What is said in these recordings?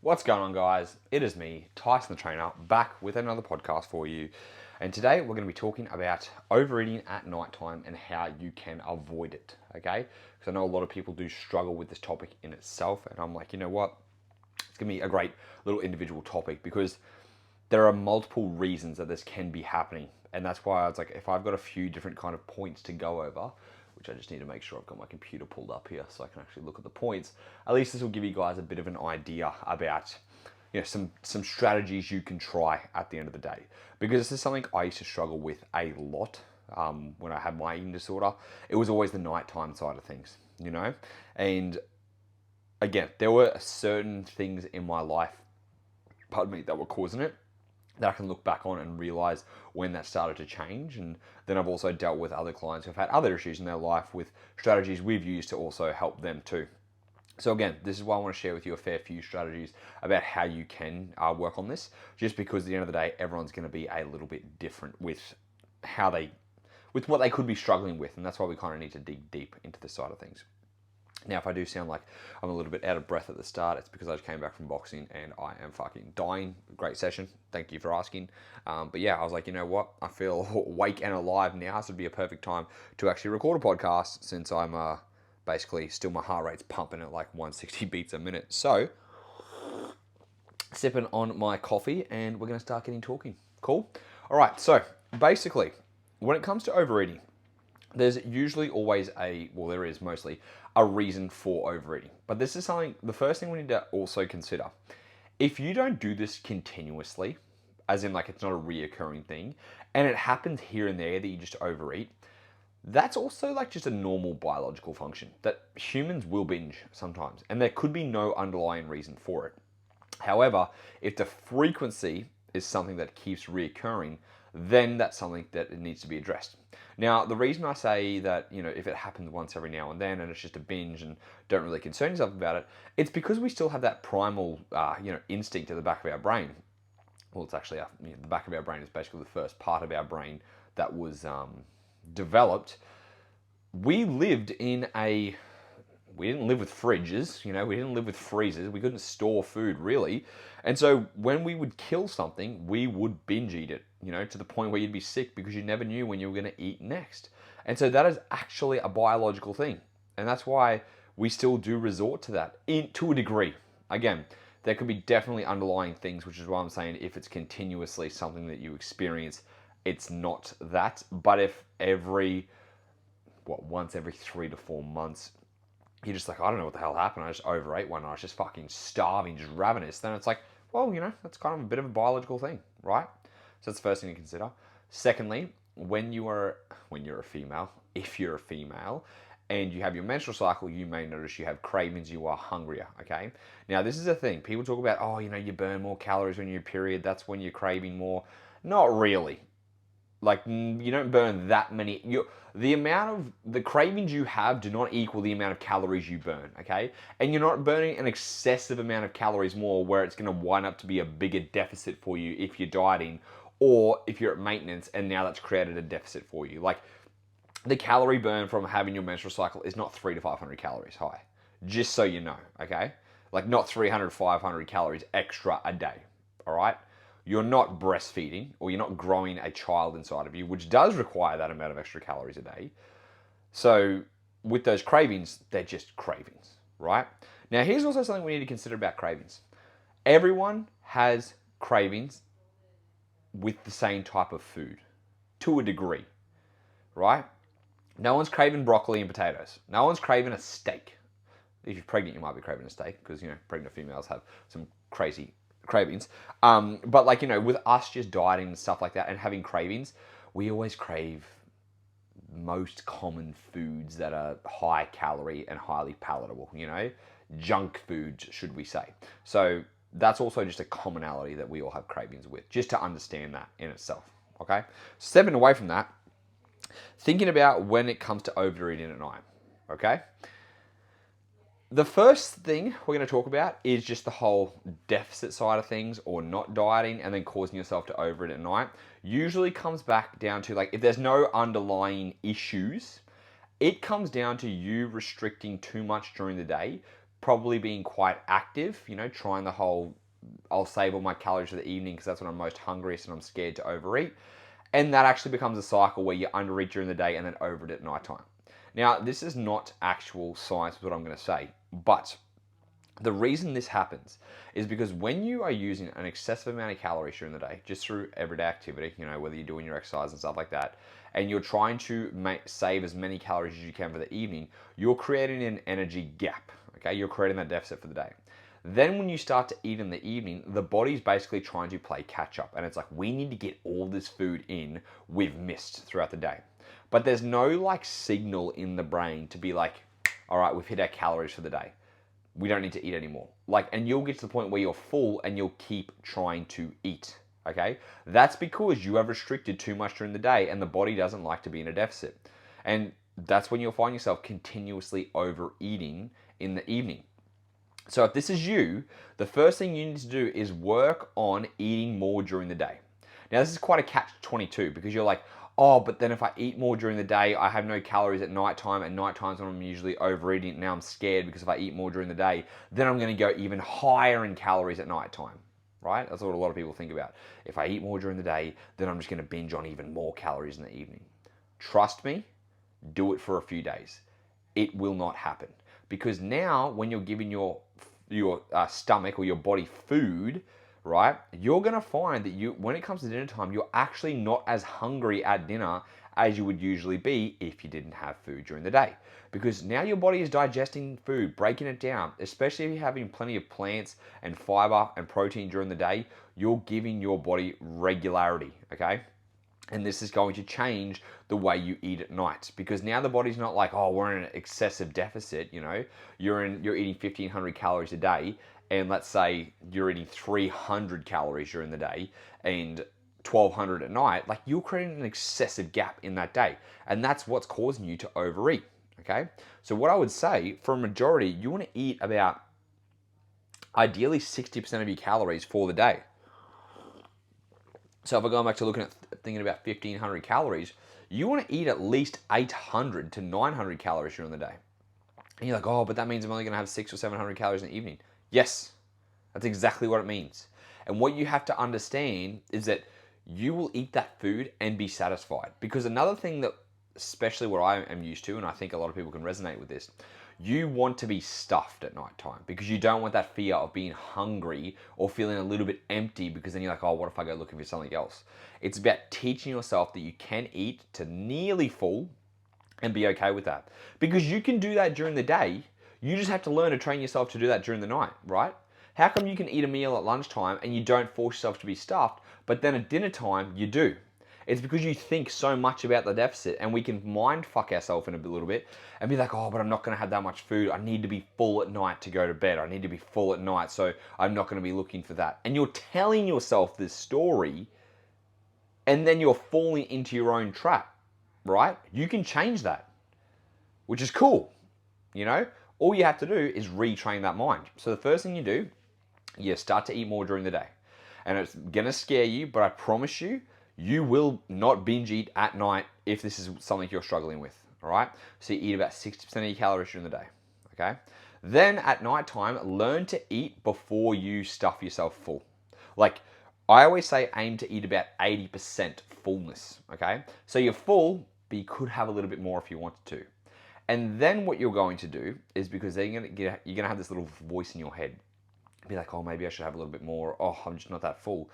What's going on, guys? It is me, Tyson the Trainer, back with another podcast for you. And today we're going to be talking about overeating at nighttime and how you can avoid it, okay? Because I know a lot of people do struggle with this topic in itself, and I'm like, you know what? It's going to be a great little individual topic because there are multiple reasons that this can be happening. And that's why I was like, if I've got a few different kind of points to go over, which I just need to make sure I've got my computer pulled up here so I can actually look at the points. At least this will give you guys a bit of an idea about some strategies you can try at the end of the day. Because this is something I used to struggle with a lot when I had my eating disorder. It was always the nighttime side of things, And again, there were certain things in my life, that were causing it, that I can look back on and realize when that started to change. And then I've also dealt with other clients who've had other issues in their life with strategies we've used to also help them too. So again, this is why I want to share with you a fair few strategies about how you can work on this, just because at the end of the day, everyone's going to be a little bit different with with what they could be struggling with. And that's why we kind of need to dig deep into this side of things. Now, if I do sound like I'm a little bit out of breath at the start, it's because I just came back from boxing and I am fucking dying. Great session. Thank you for asking. But yeah, I was like, you know what? I feel awake and alive now. So it'd be a perfect time to actually record a podcast since I'm basically still my heart rate's pumping at like 160 beats a minute. So, sipping on my coffee and we're going to start getting talking. Cool? All right. So basically, when it comes to overeating, there's usually always there is mostly a reason for overeating. But this is something, the first thing we need to also consider. If you don't do this continuously, as in like it's not a reoccurring thing, and it happens here and there that you just overeat, that's also like just a normal biological function that humans will binge sometimes. And there could be no underlying reason for it. However, if the frequency is something that keeps reoccurring, then that's something that it needs to be addressed. Now, the reason I say that, if it happens once every now and then and it's just a binge and don't really concern yourself about it, it's because we still have that primal, instinct at the back of our brain. Well, it's actually, the back of our brain is basically the first part of our brain that was developed. We didn't live with fridges, we didn't live with freezers, we couldn't store food really. And so when we would kill something, we would binge eat it, to the point where you'd be sick because you never knew when you were going to eat next. And so that is actually a biological thing. And that's why we still do resort to that to a degree. Again, there could be definitely underlying things, which is why I'm saying if it's continuously something that you experience, it's not that. But if once every 3 to 4 months, you're just like, I don't know what the hell happened. I just overate one night. I was just fucking starving, just ravenous. Then it's like, well, that's kind of a bit of a biological thing, right? So that's the first thing to consider. Secondly, when you're a female, if you're a female, and you have your menstrual cycle, you may notice you have cravings, you are hungrier, okay? Now, this is a thing. People talk about, you burn more calories when you're period. That's when you're craving more. Not really. Like, you don't burn that many. The cravings you have do not equal the amount of calories you burn, okay? And you're not burning an excessive amount of calories more where it's going to wind up to be a bigger deficit for you if you're dieting or if you're at maintenance and now that's created a deficit for you. Like, the calorie burn from having your menstrual cycle is not 300 to 500 calories high, just so you know, okay? Like, not 300, 500 calories extra a day, all right? You're not breastfeeding or you're not growing a child inside of you, which does require that amount of extra calories a day. So with those cravings, they're just cravings, right? Now, here's also something we need to consider about cravings. Everyone has cravings with the same type of food to a degree, right? No one's craving broccoli and potatoes. No one's craving a steak. If you're pregnant, you might be craving a steak because, pregnant females have some crazy cravings. But with us just dieting and stuff like that and having cravings, we always crave most common foods that are high calorie and highly palatable, junk foods, should we say. So that's also just a commonality that we all have cravings with, just to understand that in itself, okay? Stepping away from that, thinking about when it comes to overeating at night, okay? The first thing we're going to talk about is just the whole deficit side of things or not dieting and then causing yourself to overeat at night. Usually comes back down to if there's no underlying issues, it comes down to you restricting too much during the day probably being quite active, trying the whole, I'll save all my calories for the evening because that's when I'm most hungriest and I'm scared to overeat. And that actually becomes a cycle where you undereat during the day and then overeat at nighttime. Now, this is not actual science, what I'm going to say, but the reason this happens is because when you are using an excessive amount of calories during the day, just through everyday activity, whether you're doing your exercise and stuff like that, and you're trying to save as many calories as you can for the evening, you're creating an energy gap, okay? You're creating that deficit for the day. Then when you start to eat in the evening, the body's basically trying to play catch up. And it's like, we need to get all this food in we've missed throughout the day. But there's no signal in the brain to be like, all right, we've hit our calories for the day. We don't need to eat anymore. And you'll get to the point where you're full and you'll keep trying to eat, okay? That's because you have restricted too much during the day and the body doesn't like to be in a deficit. And that's when you'll find yourself continuously overeating in the evening. So if this is you, the first thing you need to do is work on eating more during the day. Now, this is quite a catch-22 because you're like, oh, but then if I eat more during the day, I have no calories at nighttime, and nighttime's when I'm usually overeating. Now I'm scared because if I eat more during the day, then I'm going to go even higher in calories at nighttime, right? That's what a lot of people think about. If I eat more during the day, then I'm just going to binge on even more calories in the evening. Trust me, do it for a few days. It will not happen. Because now when you're giving your stomach or your body food, right, you're going to find that when it comes to dinner time, you're actually not as hungry at dinner as you would usually be if you didn't have food during the day. Because now your body is digesting food, breaking it down, especially if you're having plenty of plants and fiber and protein during the day, you're giving your body regularity, okay? And this is going to change the way you eat at night, because now the body's not like, oh, we're in an excessive deficit. You're eating 1,500 calories a day, and let's say you're eating 300 calories during the day and 1,200 at night. You're creating an excessive gap in that day, and that's what's causing you to overeat. Okay, so what I would say, for a majority, you want to eat about ideally 60% of your calories for the day. So if I go back to thinking about 1,500 calories, you want to eat at least 800 to 900 calories during the day. And you're like, oh, but that means I'm only going to have 600 or 700 calories in the evening. Yes, that's exactly what it means. And what you have to understand is that you will eat that food and be satisfied. Because another thing that, especially what I am used to, and I think a lot of people can resonate with this, you want to be stuffed at night time because you don't want that fear of being hungry or feeling a little bit empty, because then you're like, oh, what if I go looking for something else? It's about teaching yourself that you can eat to nearly full and be okay with that. Because you can do that during the day. You just have to learn to train yourself to do that during the night, right? How come you can eat a meal at lunchtime and you don't force yourself to be stuffed, but then at dinner time you do? It's because you think so much about the deficit, and we can mind fuck ourselves in a little bit and be like, oh, but I'm not going to have that much food. I need to be full at night to go to bed. I need to be full at night, so I'm not going to be looking for that. And you're telling yourself this story, and then you're falling into your own trap, right? You can change that, which is cool. All you have to do is retrain that mind. So the first thing you do, you start to eat more during the day. And it's going to scare you, but I promise you, you will not binge eat at night if this is something you're struggling with, all right? So you eat about 60% of your calories during the day, okay? Then at nighttime, learn to eat before you stuff yourself full. I always say, aim to eat about 80% fullness, okay? So you're full, but you could have a little bit more if you wanted to. And then what you're going to do is, because then you're going to have this little voice in your head. Be like, oh, maybe I should have a little bit more. Oh, I'm just not that full.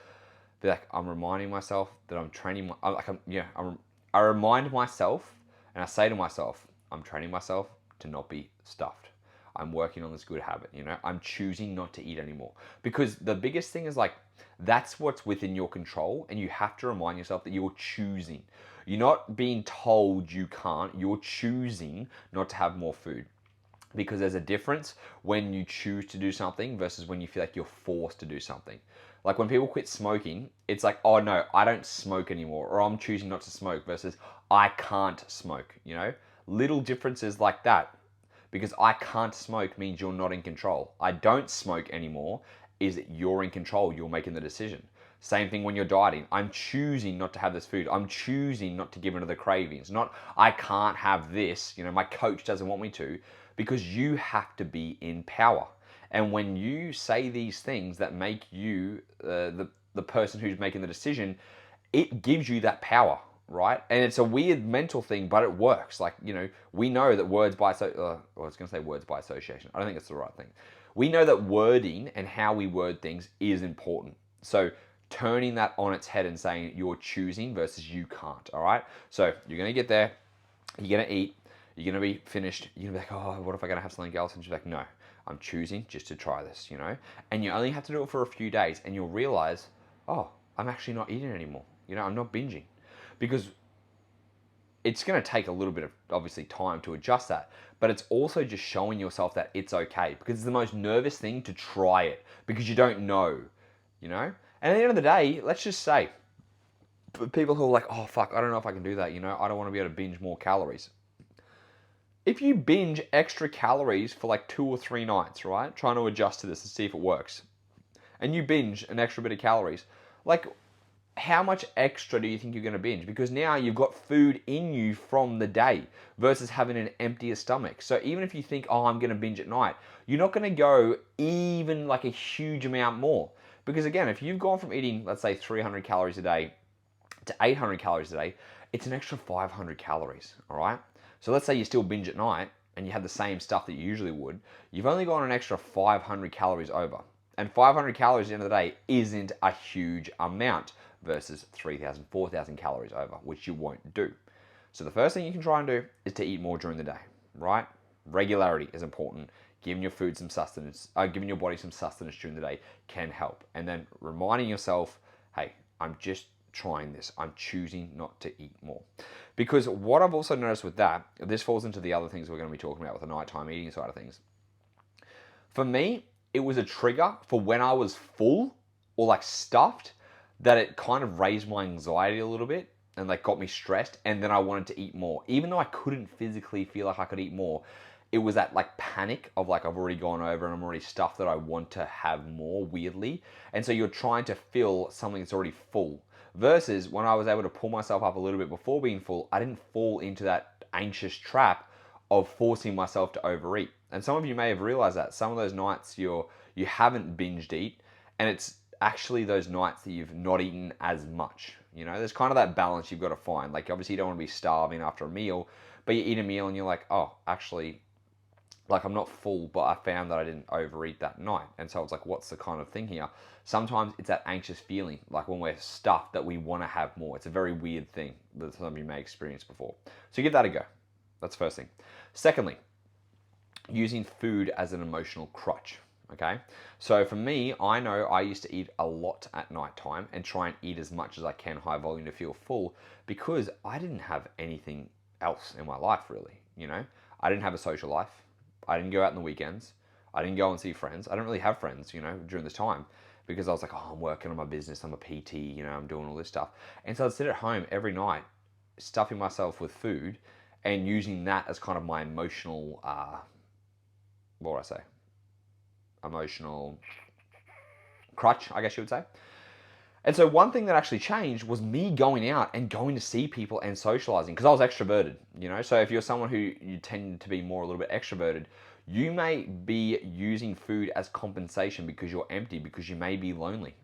Be like, I'm reminding myself that I'm training. I remind myself, and I say to myself, I'm training myself to not be stuffed. I'm working on this good habit. I'm choosing not to eat anymore. Because the biggest thing is that's what's within your control, and you have to remind yourself that you're choosing. You're not being told you can't. You're choosing not to have more food. Because there's a difference when you choose to do something versus when you feel like you're forced to do something. Like when people quit smoking, it's like, oh no, I don't smoke anymore, or I'm choosing not to smoke, versus I can't smoke, Little differences like that. Because I can't smoke means you're not in control. I don't smoke anymore is that you're in control, you're making the decision. Same thing when you're dieting. I'm choosing not to have this food. I'm choosing not to give into the cravings. Not, I can't have this, my coach doesn't want me to. because you have to be in power. And when you say these things that make you the person who's making the decision, it gives you that power, right? And it's a weird mental thing, but it works. Like, we know that words by I was going to say words by association. I don't think it's the right thing. We know that wording and how we word things is important. So turning that on its head and saying you're choosing versus you can't, all right? So you're going to get there, you're going to eat, you're going to be finished, you're going to be like, oh, what if I got to have something else? And she's like, no, I'm choosing just to try this, And you only have to do it for a few days and you'll realize, oh, I'm actually not eating anymore. I'm not binging. Because it's going to take a little bit of, obviously, time to adjust that. But it's also just showing yourself that it's okay. Because it's the most nervous thing to try it. Because you don't know, And at the end of the day, let's just say, for people who are like, oh, fuck, I don't know if I can do that. I don't want to be able to binge more calories. If you binge extra calories for like 2 or 3 nights, right? Trying to adjust to this and see if it works. And you binge an extra bit of calories. Like, how much extra do you think you're going to binge? Because now you've got food in you from the day versus having an emptier stomach. So even if you think, oh, I'm going to binge at night, you're not going to go even like a huge amount more. Because again, if you've gone from eating, let's say 300 calories a day to 800 calories a day, it's an extra 500 calories, all right? So let's say you still binge at night and you have the same stuff that you usually would, you've only gone an extra 500 calories over. And 500 calories at the end of the day isn't a huge amount versus 3,000, 4,000 calories over, which you won't do. So the first thing you can try and do is to eat more during the day, right? Regularity is important. Giving your food some sustenance, giving your body some sustenance during the day can help. And then reminding yourself, hey, I'm just trying this. I'm choosing not to eat more. Because what I've also noticed with that, this falls into the other things we're going to be talking about with the nighttime eating side of things. For me, it was a trigger for when I was full or like stuffed, that it kind of raised my anxiety a little bit and like got me stressed, and then I wanted to eat more. Even though I couldn't physically feel like I could eat more, it was that like panic of like, I've already gone over and I'm already stuffed that I want to have more, weirdly. And so you're trying to fill something that's already full. Versus when I was able to pull myself up a little bit before being full, I didn't fall into that anxious trap of forcing myself to overeat. And some of you may have realized that some of those nights you haven't binged eat, and it's actually those nights that you've not eaten as much. There's kind of that balance you've got to find. Like, obviously you don't want to be starving after a meal, but you eat a meal and you're like, oh, actually, like, I'm not full, but I found that I didn't overeat that night. And so it's like, what's the kind of thing here? Sometimes it's that anxious feeling, like when we're stuffed, that we want to have more. It's a very weird thing that some of you may experience before. So give that a go. That's the first thing. Secondly, using food as an emotional crutch. Okay, so for me, I know I used to eat a lot at night time and try and eat as much as I can, high volume, to feel full, because I didn't have anything else in my life, really. I didn't have a social life. I didn't go out on the weekends. I didn't go and see friends. I didn't really have friends, during this time, because I was like, oh, I'm working on my business. I'm a PT, I'm doing all this stuff. And so I'd sit at home every night, stuffing myself with food and using that as kind of my emotional, what would I say? Emotional crutch, I guess you would say. And so one thing that actually changed was me going out and going to see people and socializing, because I was extroverted, So if you're someone who you tend to be more a little bit extroverted, you may be using food as compensation because you're empty, because you may be lonely,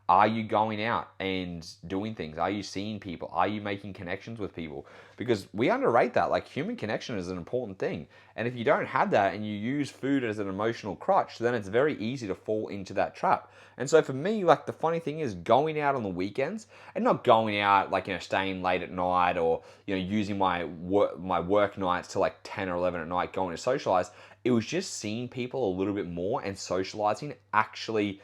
Are you going out and doing things? Are you seeing people? Are you making connections with people? Because we underrate that. Like, human connection is an important thing. And if you don't have that and you use food as an emotional crutch, then it's very easy to fall into that trap. And so for me, like, the funny thing is going out on the weekends, and not going out like, staying late at night, or, using my work nights to like 10 or 11 at night going to socialize. It was just seeing people a little bit more and socializing, actually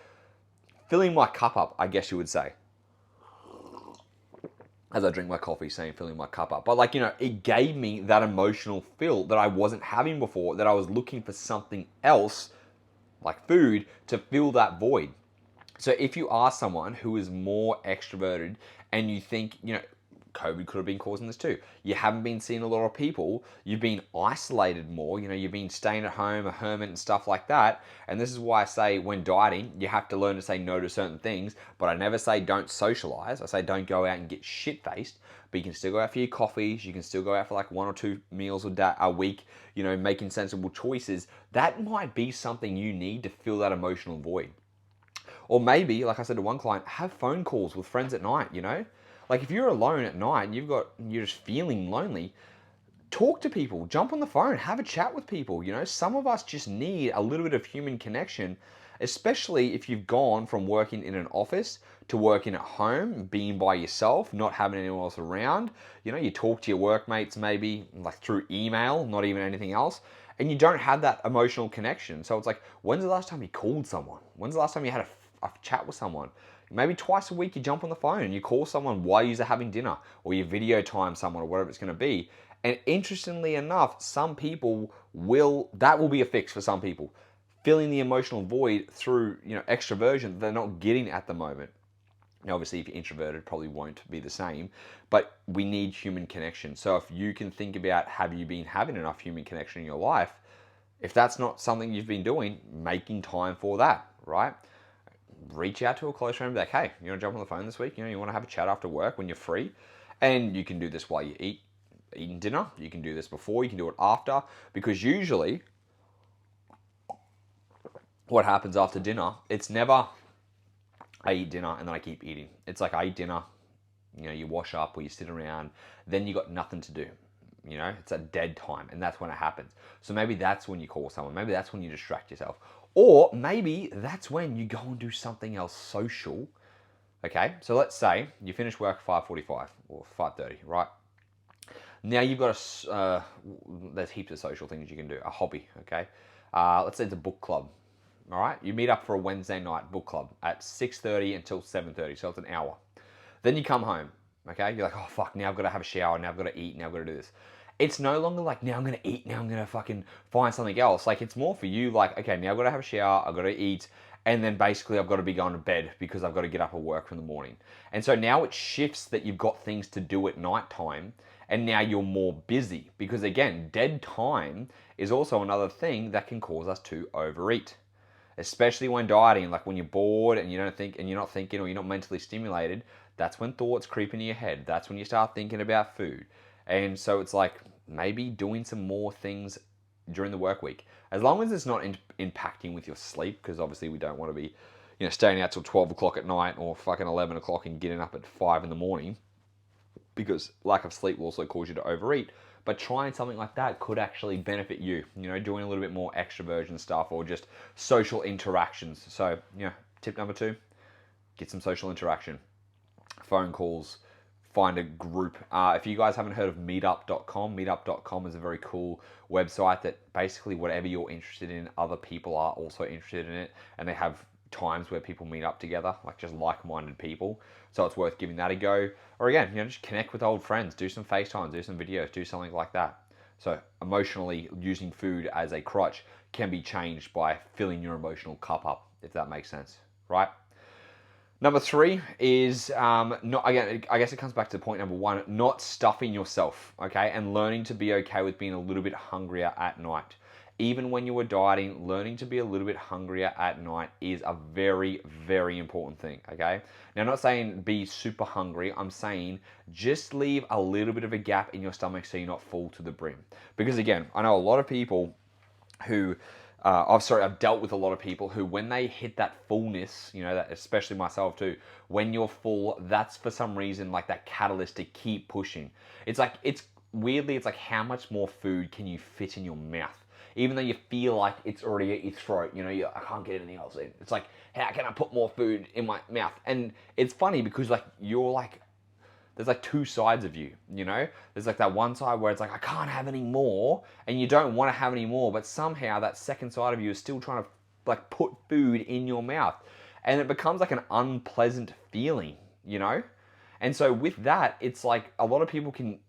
filling my cup up, I guess you would say. As I drink my coffee, saying filling my cup up. But it gave me that emotional fill that I wasn't having before, that I was looking for something else, like food, to fill that void. So if you are someone who is more extroverted and you think, COVID could have been causing this too. You haven't been seeing a lot of people. You've been isolated more. You've been staying at home, a hermit and stuff like that. And this is why I say when dieting, you have to learn to say no to certain things. But I never say don't socialize. I say don't go out and get shit-faced. But you can still go out for your coffees. You can still go out for like 1 or 2 meals a week, making sensible choices. That might be something you need to fill that emotional void. Or maybe, like I said to one client, have phone calls with friends at night, Like if you're alone at night and you're just feeling lonely, talk to people, jump on the phone, have a chat with people, Some of us just need a little bit of human connection, especially if you've gone from working in an office to working at home, being by yourself, not having anyone else around. You talk to your workmates maybe like through email, not even anything else. And you don't have that emotional connection. So it's like, when's the last time you called someone? When's the last time you had a chat with someone? Maybe twice a week you jump on the phone and you call someone while you're having dinner, or you video time someone, or whatever it's going to be. And interestingly enough, that will be a fix for some people. Filling the emotional void through, extroversion they're not getting at the moment. Now, obviously, if you're introverted, probably won't be the same, but we need human connection. So if you can think about, have you been having enough human connection in your life? If that's not something you've been doing, making time for that, right? Reach out to a close friend and be like, hey, you want to jump on the phone this week? You want to have a chat after work when you're free? And you can do this while you eating dinner. You can do this before, you can do it after, because usually what happens after dinner, it's never I eat dinner and then I keep eating. It's like I eat dinner, you wash up or you sit around, then you got nothing to do. It's a dead time, and that's when it happens. So maybe that's when you call someone. Maybe that's when you distract yourself. Or maybe that's when you go and do something else social. Okay, so let's say you finish work at 5:45 or 5:30, right? Now you've got there's heaps of social things you can do. A hobby, okay? Let's say it's a book club. All right, you meet up for a Wednesday night book club at 6:30 until 7:30, so it's an hour. Then you come home, okay? You're like, oh fuck, now I've got to have a shower, now I've got to eat, now I've got to do this. It's no longer like, now I'm going to eat, now I'm going to fucking find something else. Like, it's more for you like, okay, now I've got to have a shower, I've got to eat, and then basically I've got to be going to bed because I've got to get up and work in the morning. And so now it shifts that you've got things to do at nighttime, and now you're more busy. Because again, dead time is also another thing that can cause us to overeat. Especially when dieting, like when you're bored and you don't think, and you're not thinking, or you're not mentally stimulated, that's when thoughts creep into your head. That's when you start thinking about food. And so it's like maybe doing some more things during the work week, as long as it's not impacting with your sleep, because obviously we don't want to be, staying out till 12 o'clock at night or fucking 11 o'clock and getting up at 5 in the morning, because lack of sleep will also cause you to overeat. But trying something like that could actually benefit you, doing a little bit more extroversion stuff or just social interactions. So, tip number 2, get some social interaction. Phone calls, find a group. If you guys haven't heard of meetup.com is a very cool website that basically whatever you're interested in, other people are also interested in it. And they have times where people meet up together, like just like-minded people. So it's worth giving that a go. Or again, just connect with old friends, do some FaceTime, do some videos, do something like that. So emotionally using food as a crutch can be changed by filling your emotional cup up, if that makes sense, right? Number 3 is, I guess it comes back to point number 1, not stuffing yourself, okay? And learning to be okay with being a little bit hungrier at night. Even when you were dieting, learning to be a little bit hungrier at night is a very, very important thing, okay? Now, I'm not saying be super hungry. I'm saying just leave a little bit of a gap in your stomach so you're not full to the brim. Because again, I know a lot of people who, I've dealt with a lot of people who, when they hit that fullness, that especially myself too, when you're full, that's for some reason like that catalyst to keep pushing. It's like how much more food can you fit in your mouth? Even though you feel like it's already at your throat, I can't get anything else in. It's like, how can I put more food in my mouth? And it's funny because there's like 2 sides of you, There's like that one side where it's like, I can't have any more, and you don't want to have any more, but somehow that second side of you is still trying to like put food in your mouth. And it becomes like an unpleasant feeling, And so with that, it's like a lot of people can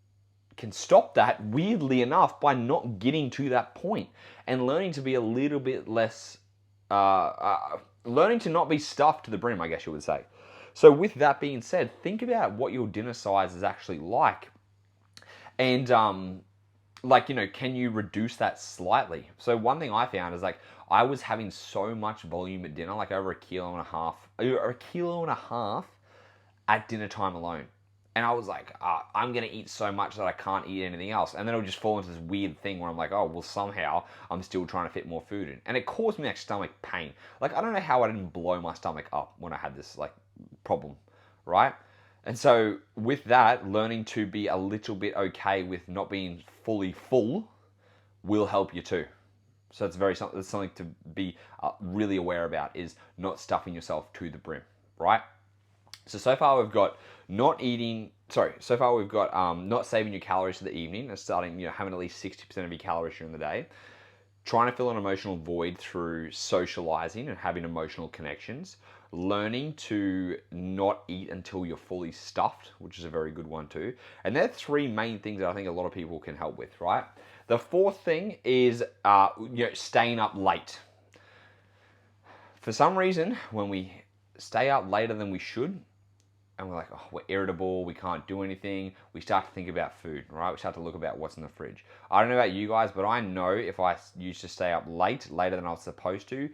stop that, weirdly enough, by not getting to that point and learning to be a little bit less, learning to not be stuffed to the brim, I guess you would say. So with that being said, think about what your dinner size is actually like. And can you reduce that slightly? So one thing I found is like I was having so much volume at dinner, like over a kilo and a half at dinner time alone. And I was like, I'm going to eat so much that I can't eat anything else. And then it would just fall into this weird thing where I'm like, oh, well, somehow I'm still trying to fit more food in. And it caused me like stomach pain. Like, I don't know how I didn't blow my stomach up when I had this like problem, right? And so with that, learning to be a little bit okay with not being fully full will help you too. So that's something to be really aware about, is not stuffing yourself to the brim, right? So far we've got not saving your calories for the evening and starting, having at least 60% of your calories during the day. Trying to fill an emotional void through socializing and having emotional connections. Learning to not eat until you're fully stuffed, which is a very good one too. And they're three main things that I think a lot of people can help with, right? The fourth thing is staying up late. For some reason, when we stay up later than we should, and we're like, oh, we're irritable, we can't do anything, we start to think about food, right? We start to look about what's in the fridge. I don't know about you guys, but I know if I used to stay up later than I was supposed to,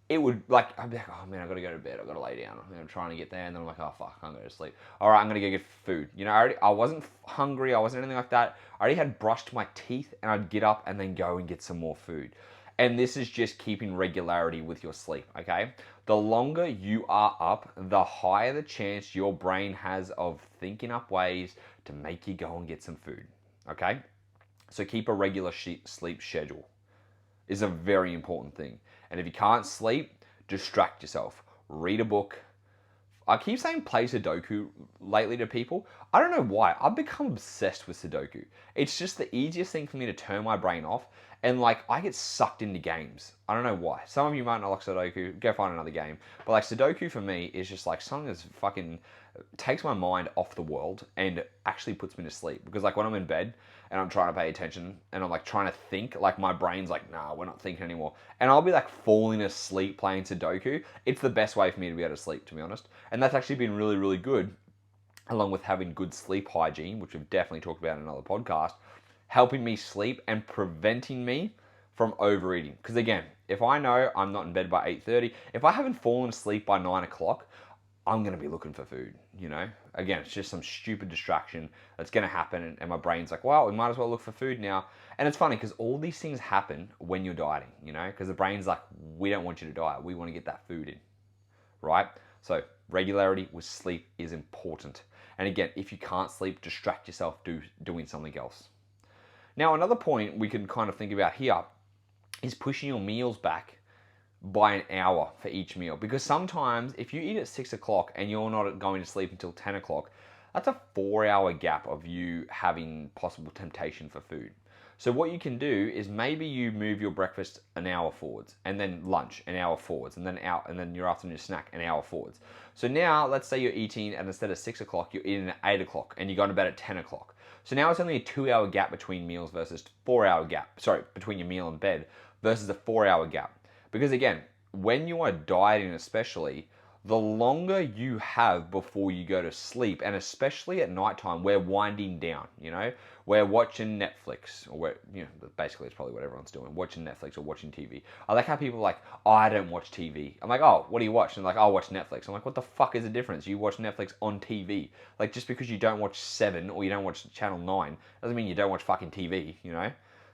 it would, I'd be like, oh man, I gotta go to bed, I gotta lay down. I'm trying to get there, and then I'm like, oh fuck, I'm gonna sleep. All right, I'm gonna go get food. I wasn't hungry, I wasn't anything like that. I already had brushed my teeth, and I'd get up and then go and get some more food. And this is just keeping regularity with your sleep, okay? The longer you are up, the higher the chance your brain has of thinking up ways to make you go and get some food, okay? So keep a regular sleep schedule is a very important thing. And if you can't sleep, distract yourself. Read a book. I keep saying play Sudoku lately to people. I don't know why. I've become obsessed with Sudoku. It's just the easiest thing for me to turn my brain off. And I get sucked into games. I don't know why. Some of you might not like Sudoku. Go find another game. But Sudoku for me is just something that's fucking takes my mind off the world and actually puts me to sleep. Because when I'm in bed and I'm trying to pay attention and I'm trying to think, my brain's nah, we're not thinking anymore. And I'll be falling asleep playing Sudoku. It's the best way for me to be able to sleep, to be honest. And that's actually been really, really good, along with having good sleep hygiene, which we've definitely talked about in another podcast, helping me sleep and preventing me from overeating. Because again, if I know I'm not in bed by 8:30, if I haven't fallen asleep by 9 o'clock, I'm going to be looking for food, Again, it's just some stupid distraction that's going to happen, and my brain's well, we might as well look for food now. And it's funny because all these things happen when you're dieting, because the brain's we don't want you to diet. We want to get that food in, right? So regularity with sleep is important. And again, if you can't sleep, distract yourself doing something else. Now, another point we can kind of think about here is pushing your meals back by an hour for each meal. Because sometimes if you eat at 6 o'clock and you're not going to sleep until 10 o'clock, that's a 4-hour gap of you having possible temptation for food. So what you can do is maybe you move your breakfast an hour forwards, and then lunch an hour forwards, and then your afternoon snack an hour forwards. So now let's say you're eating, and instead of 6 o'clock, you're eating at 8 o'clock, and you're going to bed at 10 o'clock. So now it's only a 2-hour gap between meals versus 4-hour gap. Sorry, between your meal and bed versus a 4-hour gap. Because again, when you are dieting especially, the longer you have before you go to sleep, and especially at nighttime, we're winding down, we're watching Netflix, or basically it's probably what everyone's doing, watching Netflix or watching TV. I like how people are oh, I don't watch TV. I'm oh, what do you watch? And I'll watch Netflix. I'm what the fuck is the difference? You watch Netflix on TV. Just because you don't watch 7 or you don't watch Channel 9 doesn't mean you don't watch fucking TV,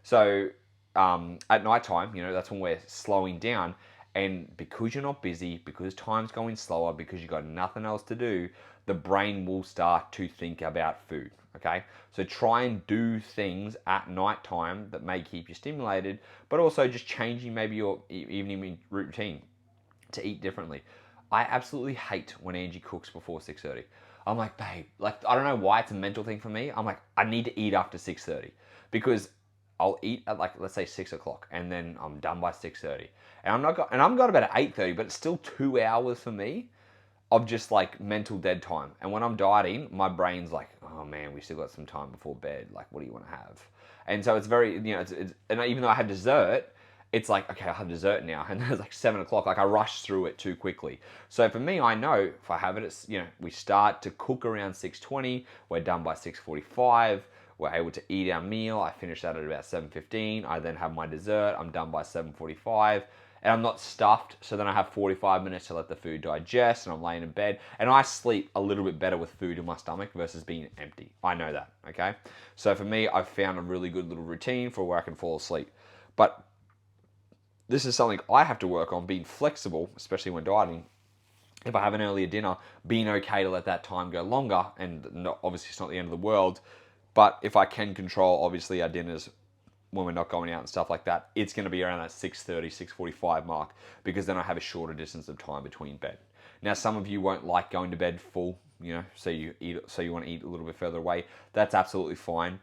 So at nighttime, that's when we're slowing down. And because you're not busy, because time's going slower, because you've got nothing else to do, the brain will start to think about food, okay? So try and do things at nighttime that may keep you stimulated, but also just changing maybe your evening routine to eat differently. I absolutely hate when Angie cooks before 6:30. I'm babe, I don't know why it's a mental thing for me. I'm I need to eat after 6:30 because I'll eat at let's say 6 o'clock, and then I'm done by 6:30. And I'm going to bed at 8:30, but it's still 2 hours for me of just mental dead time. And when I'm dieting, my brain's oh man, we still got some time before bed. What do you want to have? And so it's very, and even though I have dessert, it's like, okay, I'll have dessert now. And then it's like 7 o'clock. Like I rush through it too quickly. So for me, I know if I have it, it's, we start to cook around 6:20. We're done by 6:45. We're able to eat our meal. I finish that at about 7:15. I then have my dessert. I'm done by 7:45. And I'm not stuffed, so then I have 45 minutes to let the food digest, and I'm laying in bed, and I sleep a little bit better with food in my stomach versus being empty. I know that, okay? So for me, I've found a really good little routine for where I can fall asleep. But this is something I have to work on, being flexible, especially when dieting. If I have an earlier dinner, being okay to let that time go longer, and obviously it's not the end of the world, but if I can control, obviously, our dinners when we're not going out and stuff like that, it's going to be around that 6:30, 6:45 mark, because then I have a shorter distance of time between bed. Now, some of you won't like going to bed full, so you want to eat a little bit further away. That's absolutely fine.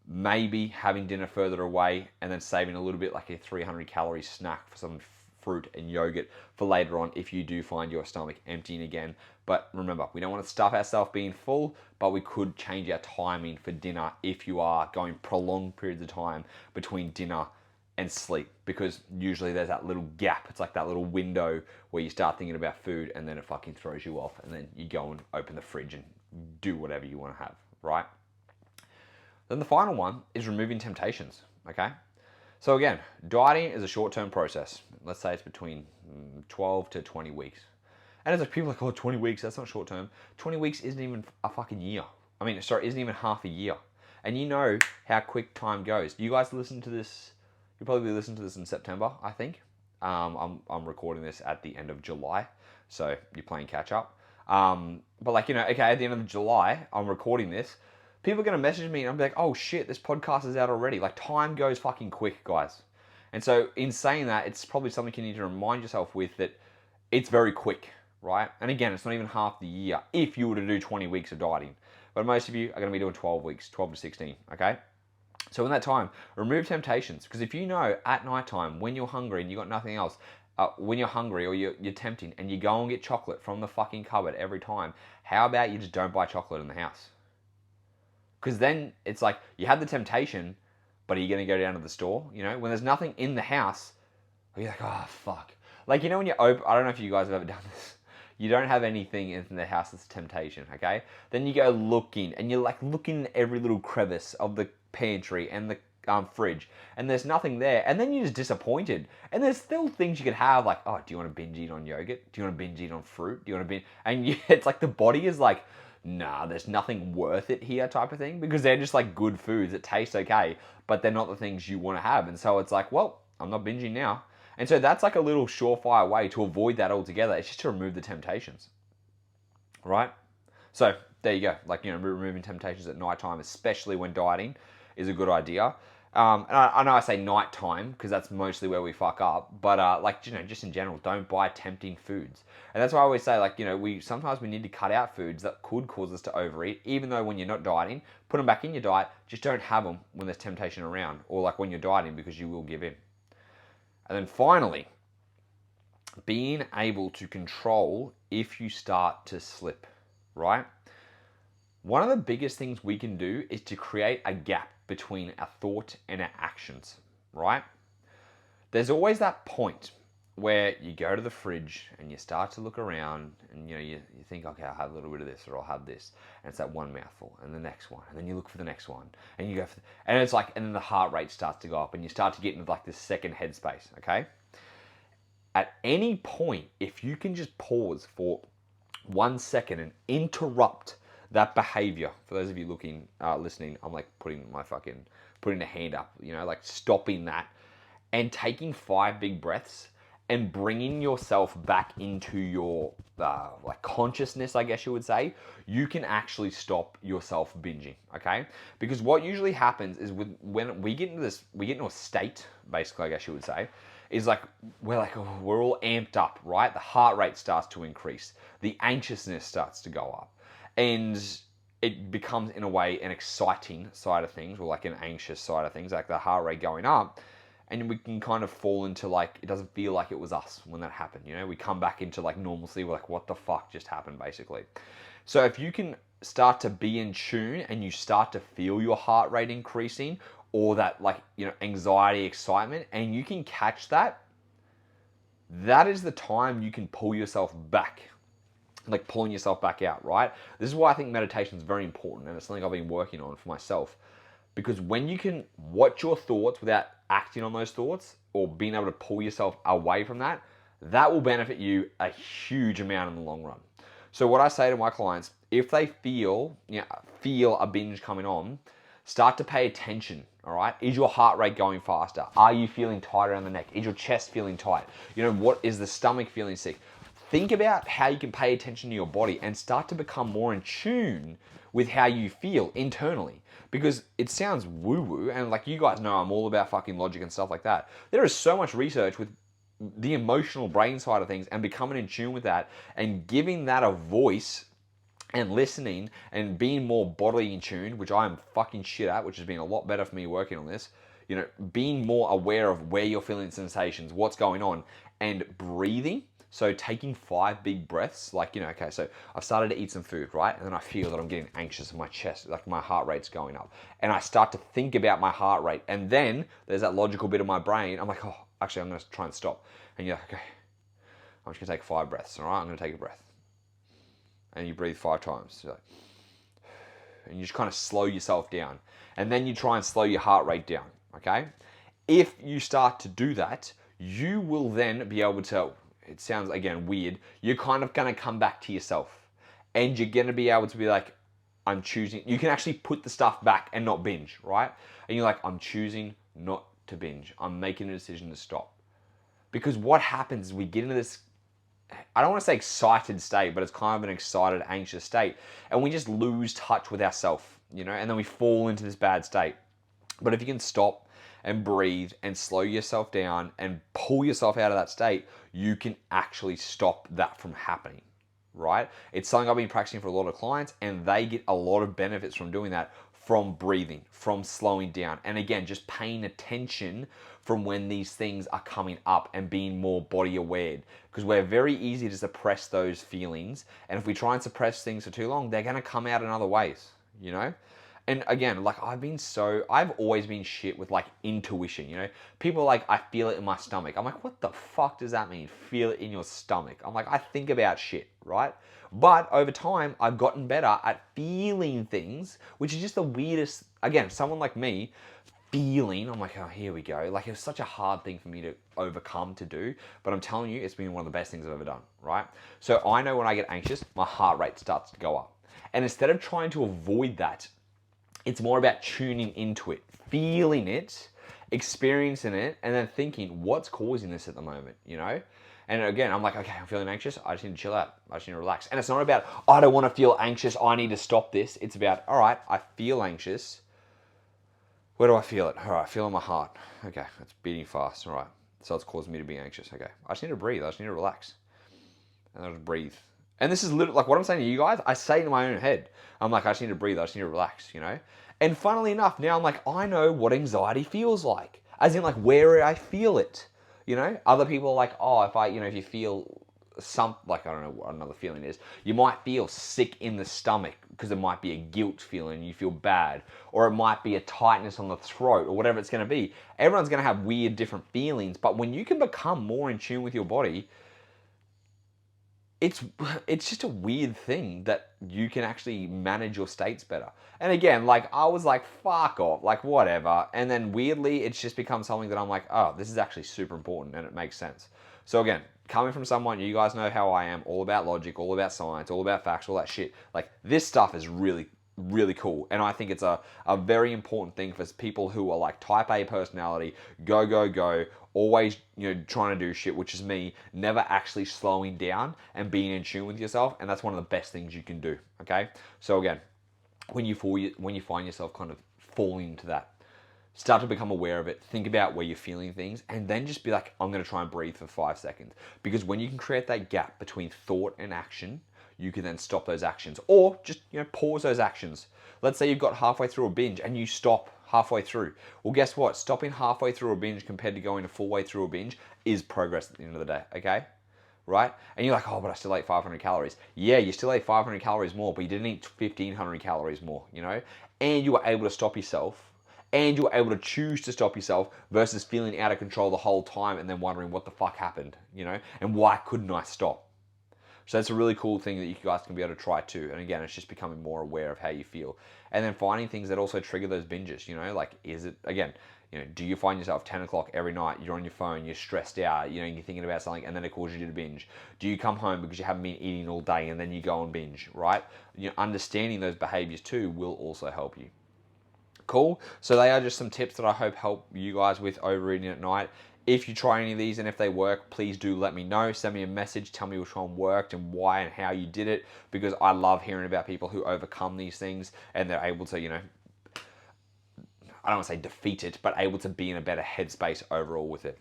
Maybe having dinner further away and then saving a little bit, like a 300 calorie snack for some fruit and yogurt for later on if you do find your stomach emptying again. But remember, we don't want to stuff ourselves being full, but we could change our timing for dinner if you are going prolonged periods of time between dinner and sleep, because usually there's that little gap. It's like that little window where you start thinking about food and then it fucking throws you off, and then you go and open the fridge and do whatever you want to have, right? Then the final one is removing temptations, okay? So again, dieting is a short-term process. Let's say it's between 12 to 20 weeks. And it's like people are like, oh, 20 weeks, that's not short-term. 20 weeks isn't even a fucking year. Isn't even half a year. And you know how quick time goes. You guys listen to this, you'll probably listen to this in September, I think. I'm recording this at the end of July, so you're playing catch up. But like, okay, at the end of July, I'm recording this. People are going to message me and I'm like, oh shit, this podcast is out already. Like, time goes fucking quick, guys. And so in saying that, it's probably something you need to remind yourself with, that it's very quick, right? And again, it's not even half the year if you were to do 20 weeks of dieting. But most of you are going to be doing 12 weeks, 12 to 16, okay? So in that time, remove temptations. Because if you know at nighttime when you're hungry and you got nothing else, when you're hungry or you're tempting and you go and get chocolate from the fucking cupboard every time, how about you just don't buy chocolate in the house? Because then it's like you had the temptation, but are you going to go down to the store? When there's nothing in the house, you're like, oh, fuck. Like, when you open, I don't know if you guys have ever done this. You don't have anything in the house that's a temptation, okay? Then you go looking, and you're like looking at every little crevice of the pantry and the fridge, and there's nothing there. And then you're just disappointed. And there's still things you could have, like, oh, do you want to binge eat on yogurt? Do you want to binge eat on fruit? Do you want to binge? And it's like the body is like, nah, there's nothing worth it here type of thing, because they're just like good foods that taste okay, but they're not the things you want to have. And so it's like, well, I'm not binging now. And so that's like a little surefire way to avoid that altogether. It's just to remove the temptations, right? So there you go. Like, removing temptations at nighttime, especially when dieting, is a good idea. And I know I say nighttime because that's mostly where we fuck up, but just in general, don't buy tempting foods. And that's why I always say, like, sometimes we need to cut out foods that could cause us to overeat, even though when you're not dieting, put them back in your diet, just don't have them when there's temptation around, or like when you're dieting, because you will give in. And then finally, being able to control if you start to slip, right? One of the biggest things we can do is to create a gap between our thought and our actions, right? There's always that point where you go to the fridge and you start to look around and you think, okay, I'll have a little bit of this, or I'll have this, and it's that one mouthful and the next one, and then you look for the next one and you go for and it's like, and then the heart rate starts to go up and you start to get into like this second headspace, okay? At any point, if you can just pause for 1 second and interrupt that behavior, for those of you listening, I'm like putting a hand up, like stopping that and taking 5 big breaths and bringing yourself back into your like consciousness, I guess you would say, you can actually stop yourself binging, okay? Because what usually happens is when we get into a state, basically, I guess you would say, is like we're all amped up, right? The heart rate starts to increase, the anxiousness starts to go up. And it becomes, in a way, an exciting side of things, or like an anxious side of things, like the heart rate going up. And we can kind of fall into like, it doesn't feel like it was us when that happened. We come back into like normalcy. We're like, what the fuck just happened, basically. So if you can start to be in tune and you start to feel your heart rate increasing, or that like, anxiety, excitement, and you can catch that, that is the time you can pull yourself back, like pulling yourself back out, right? This is why I think meditation is very important, and it's something I've been working on for myself. Because when you can watch your thoughts without acting on those thoughts or being able to pull yourself away from that, that will benefit you a huge amount in the long run. So what I say to my clients, if they feel a binge coming on, start to pay attention, all right? Is your heart rate going faster? Are you feeling tight around the neck? Is your chest feeling tight? What is the stomach feeling sick? Think about how you can pay attention to your body and start to become more in tune with how you feel internally. Because it sounds woo-woo, and like you guys know, I'm all about fucking logic and stuff like that. There is so much research with the emotional brain side of things and becoming in tune with that and giving that a voice and listening and being more bodily in tune, which I am fucking shit at, which has been a lot better for me working on this. Being more aware of where you're feeling sensations, what's going on, and breathing. So taking 5 big breaths, like, okay, so I've started to eat some food, right? And then I feel that I'm getting anxious in my chest, like my heart rate's going up. And I start to think about my heart rate. And then there's that logical bit of my brain. I'm like, oh, actually, I'm going to try and stop. And you're like, okay, I'm just going to take 5 breaths, all right? I'm going to take a breath. And you breathe 5 times. And you just kind of slow yourself down. And then you try and slow your heart rate down, okay? If you start to do that, you will then be able to, it sounds, again, weird, you're kind of going to come back to yourself. And you're going to be able to be like, I'm choosing, you can actually put the stuff back and not binge, right? And you're like, I'm choosing not to binge. I'm making a decision to stop. Because what happens is we get into this, I don't want to say excited state, but it's kind of an excited, anxious state. And we just lose touch with ourselves, and then we fall into this bad state. But if you can stop and breathe and slow yourself down and pull yourself out of that state, you can actually stop that from happening, right? It's something I've been practicing for a lot of clients, and they get a lot of benefits from doing that, from breathing, from slowing down. And again, just paying attention from when these things are coming up and being more body aware. Because we're very easy to suppress those feelings. And if we try and suppress things for too long, they're going to come out in other ways, And again, like I've always been shit with like intuition, People are like, I feel it in my stomach. I'm like, what the fuck does that mean? Feel it in your stomach. I'm like, I think about shit, right? But over time, I've gotten better at feeling things, which is just the weirdest, again, someone like me, feeling, I'm like, oh, here we go. Like, it was such a hard thing for me to overcome, to do. But I'm telling you, it's been one of the best things I've ever done, right? So I know when I get anxious, my heart rate starts to go up. And instead of trying to avoid that, it's more about tuning into it, feeling it, experiencing it, and then thinking, what's causing this at the moment, And again, I'm like, okay, I'm feeling anxious. I just need to chill out. I just need to relax. And it's not about, I don't want to feel anxious. I need to stop this. It's about, all right, I feel anxious. Where do I feel it? All right, I feel in my heart. Okay, it's beating fast. All right, so it's causing me to be anxious. Okay, I just need to breathe. I just need to relax. And I just breathe. And this is literally, like what I'm saying to you guys, I say in my own head. I'm like, I just need to breathe. I just need to relax, And funnily enough, now I'm like, I know what anxiety feels like. As in like where I feel it, Other people are like, oh, if you feel like, I don't know what another feeling is. You might feel sick in the stomach because it might be a guilt feeling, you feel bad. Or it might be a tightness on the throat or whatever it's going to be. Everyone's going to have weird different feelings. But when you can become more in tune with your body, it's just a weird thing that you can actually manage your states better. And again, like I was like, fuck off, like whatever. And then weirdly, it's just become something that I'm like, oh, this is actually super important and it makes sense. So again, coming from someone, you guys know how I am, all about logic, all about science, all about facts, all that shit. Like this stuff is really, really cool. And I think it's a very important thing for people who are like type A personality, go, always, trying to do shit, which is me, never actually slowing down and being in tune with yourself. And that's one of the best things you can do, okay? So again, when you find yourself kind of falling into that, start to become aware of it, think about where you're feeling things, and then just be like, I'm going to try and breathe for 5 seconds. Because when you can create that gap between thought and action, you can then stop those actions. Or just, pause those actions. Let's say you've got halfway through a binge and you stop halfway through. Well, guess what? Stopping halfway through a binge compared to going a full way through a binge is progress at the end of the day, okay? Right? And you're like, oh, but I still ate 500 calories. Yeah, you still ate 500 calories more, but you didn't eat 1,500 calories more, And you were able to stop yourself and you're able to choose to stop yourself versus feeling out of control the whole time and then wondering what the fuck happened, and why couldn't I stop? So that's a really cool thing that you guys can be able to try too. And again, it's just becoming more aware of how you feel. And then finding things that also trigger those binges, like is it, again, do you find yourself 10 o'clock every night, you're on your phone, you're stressed out, you're thinking about something and then it causes you to binge? Do you come home because you haven't been eating all day and then you go and binge, right? Understanding those behaviors too will also help you. Cool. So they are just some tips that I hope help you guys with overeating at night. If you try any of these and if they work, please do let me know. Send me a message. Tell me which one worked and why and how you did it, because I love hearing about people who overcome these things and they're able to, I don't want to say defeat it, but able to be in a better headspace overall with it.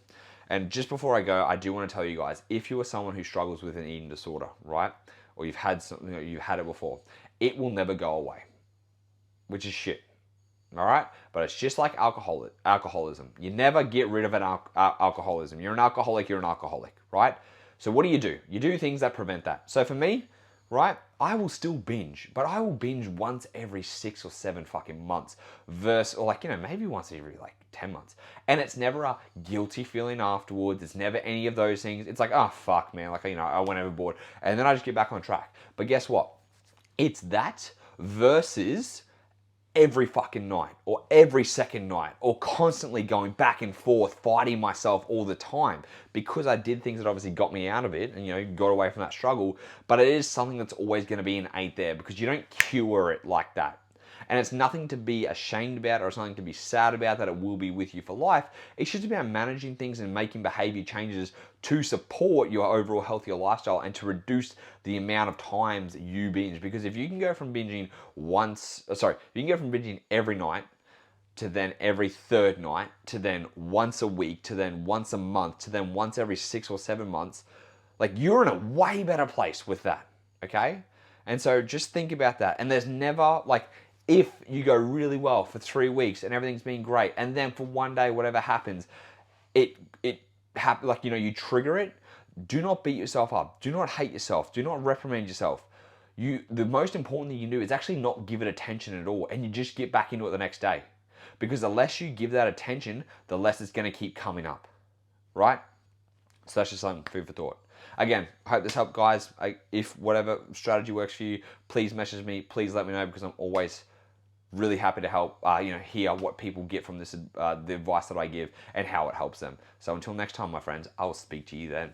And just before I go, I do want to tell you guys, if you are someone who struggles with an eating disorder, right, or you've had something, you've had it before, it will never go away, which is shit. All right, but it's just like alcoholism. You never get rid of an alcoholism. You're an alcoholic. You're an alcoholic, right? So what do? You do things that prevent that. So for me, right, I will still binge, but I will binge once every 6 or 7 fucking months, or maybe once every 10 months, and it's never a guilty feeling afterwards. It's never any of those things. It's like, oh fuck, man, I went overboard, and then I just get back on track. But guess what? It's that versus every fucking night or every second night or constantly going back and forth fighting myself all the time because I did things that obviously got me out of it and got away from that struggle. But it is something that's always going to be innate there because you don't cure it like that. And it's nothing to be ashamed about or something to be sad about that it will be with you for life. It's just about managing things and making behavior changes to support your overall healthier lifestyle and to reduce the amount of times you binge. Because if you can go from binging every night to then every third night to then once a week to then once a month to then once every 6 or 7 months, you're in a way better place with that, okay? And so just think about that. And there's never, if you go really well for 3 weeks and everything's been great, and then for one day, whatever happens, you trigger it, do not beat yourself up. Do not hate yourself. Do not reprimand yourself. The most important thing you can do is actually not give it attention at all, and you just get back into it the next day. Because the less you give that attention, the less it's going to keep coming up, right? So that's just something, food for thought. Again, I hope this helped, guys. If whatever strategy works for you, please message me. Please let me know, because I'm always really happy to help, hear what people get from this, the advice that I give and how it helps them. So until next time, my friends, I will speak to you then.